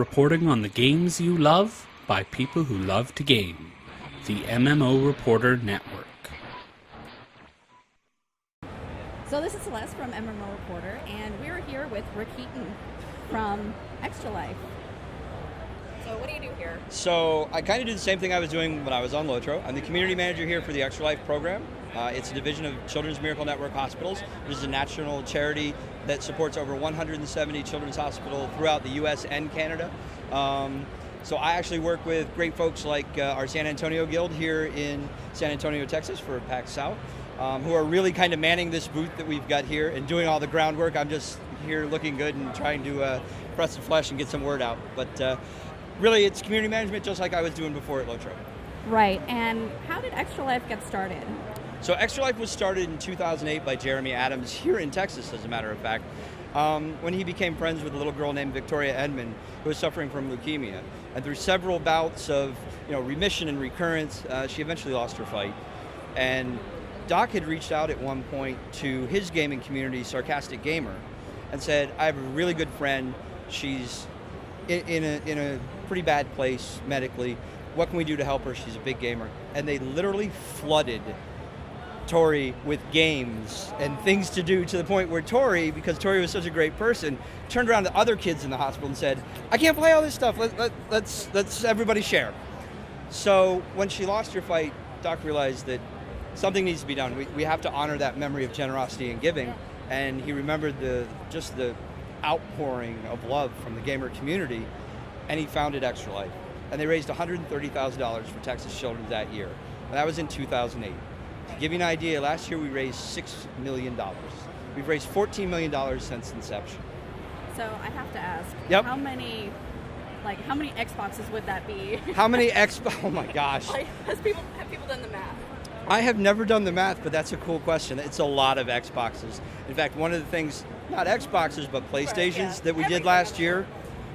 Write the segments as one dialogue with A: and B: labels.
A: reporting on the games you love by people who love to game. The MMO Reporter Network.
B: So this is Celeste from MMO Reporter, and we're here with Rick Heaton from Extra Life. So what do you do here?
C: So I kind of do the same thing I was doing when I was on Lotro. I'm the community manager here for the Extra Life program. It's a division of Children's Miracle Network Hospitals, which is a national charity that supports over 170 children's hospitals throughout the U.S. and Canada. So I actually work with great folks like our San Antonio Guild here in San Antonio, Texas for PAX South, who are really kind of manning this booth that we've got here and doing all the groundwork. I'm just here looking good and trying to press the flesh and get some word out. But really, it's community management just like I was doing before at Lotro.
B: Right, and how did Extra Life get started?
C: So Extra Life was started in 2008 by Jeremy Adams here in Texas, as a matter of fact, when he became friends with a little girl named Victoria Edmond who was suffering from leukemia. And through several bouts of remission and recurrence, she eventually lost her fight. And Doc had reached out at one point to his gaming community, Sarcastic Gamer, and said, I have a really good friend. She's in a pretty bad place medically. What can we do to help her? She's a big gamer. And they literally flooded Tori with games and things to do, to the point where Tori, because Tori was such a great person, turned around to other kids in the hospital and said, I can't play all this stuff, let's everybody share. So when she lost her fight, Doc realized that something needs to be done. We have to honor that memory of generosity and giving, and he remembered the outpouring of love from the gamer community, and he founded Extra Life. And they raised $130,000 for Texas children that year, and that was in 2008. To give you an idea, last year we raised $6 million. We've raised $14 million since inception.
B: So I have to ask,
C: Yep.
B: how many Xboxes would that be?
C: How many oh my gosh.
B: Have people done the math?
C: I have never done the math, but that's a cool question. It's a lot of Xboxes. In fact, one of the things, not Xboxes, but PlayStations that we did last year,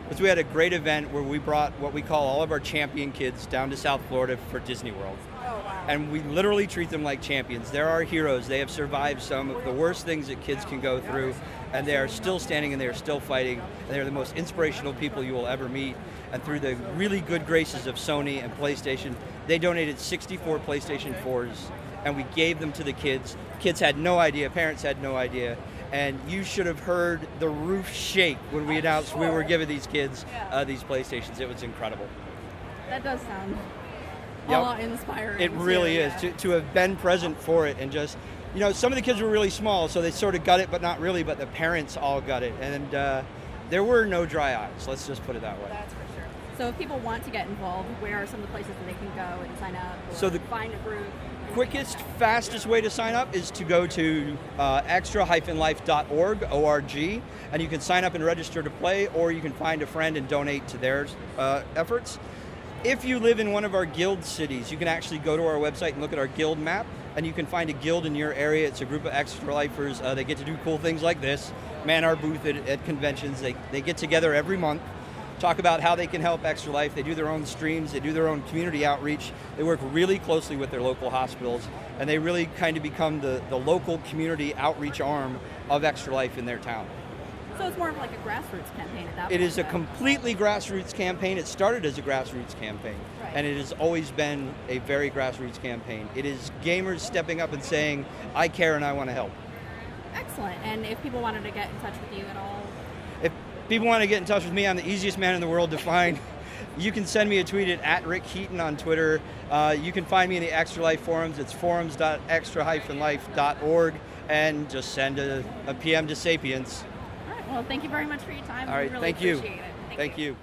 C: was we had a great event where we brought what we call all of our champion kids down to South Florida for Disney World.
B: Oh, wow.
C: And we literally treat them like champions. They're our heroes. They have survived some of the worst things that kids can go through, and they are still standing and they are still fighting. And they're the most inspirational people you will ever meet. And through the really good graces of Sony and PlayStation, they donated 64 PlayStation 4s, and we gave them to the kids. Kids had no idea, parents had no idea. And you should have heard the roof shake when we announced we were giving these kids these PlayStations. It was incredible.
B: That does sound inspiring.
C: It really is. To have been present for it, and just, some of the kids were really small, so they sort of got it, but not really, but the parents all got it. And there were no dry eyes, let's just put it that way.
B: That's for sure. So if people want to get involved, where are some of the places that they can go and sign up, or find a group?
C: Quickest, fastest way to sign up is to go to extra-life.org, O-R-G, and you can sign up and register to play, or you can find a friend and donate to their efforts. If you live in one of our guild cities, you can actually go to our website and look at our guild map, and you can find a guild in your area. It's a group of Extra Lifers. They get to do cool things like this, man our booth at conventions. They get together every month, talk about how they can help Extra Life. They do their own streams, they do their own community outreach. They work really closely with their local hospitals, and they really kind of become the local community outreach arm of Extra Life in their town.
B: So it's more of like a grassroots campaign at that point.
C: It is a completely grassroots campaign. It started as a grassroots campaign, and it has always been a very grassroots campaign. It is gamers stepping up and saying, I care and I want to help.
B: Excellent. And if people wanted to get in touch with you at all?
C: If people want to get in touch with me, I'm the easiest man in the world to find. You can send me a tweet at Rick Heaton on Twitter. You can find me in the Extra Life forums. It's forums.extra-life.org, and just send a PM to Sapience.
B: All right. Well, thank you very much for your time.
C: All right.
B: We really appreciate it.
C: Thank you.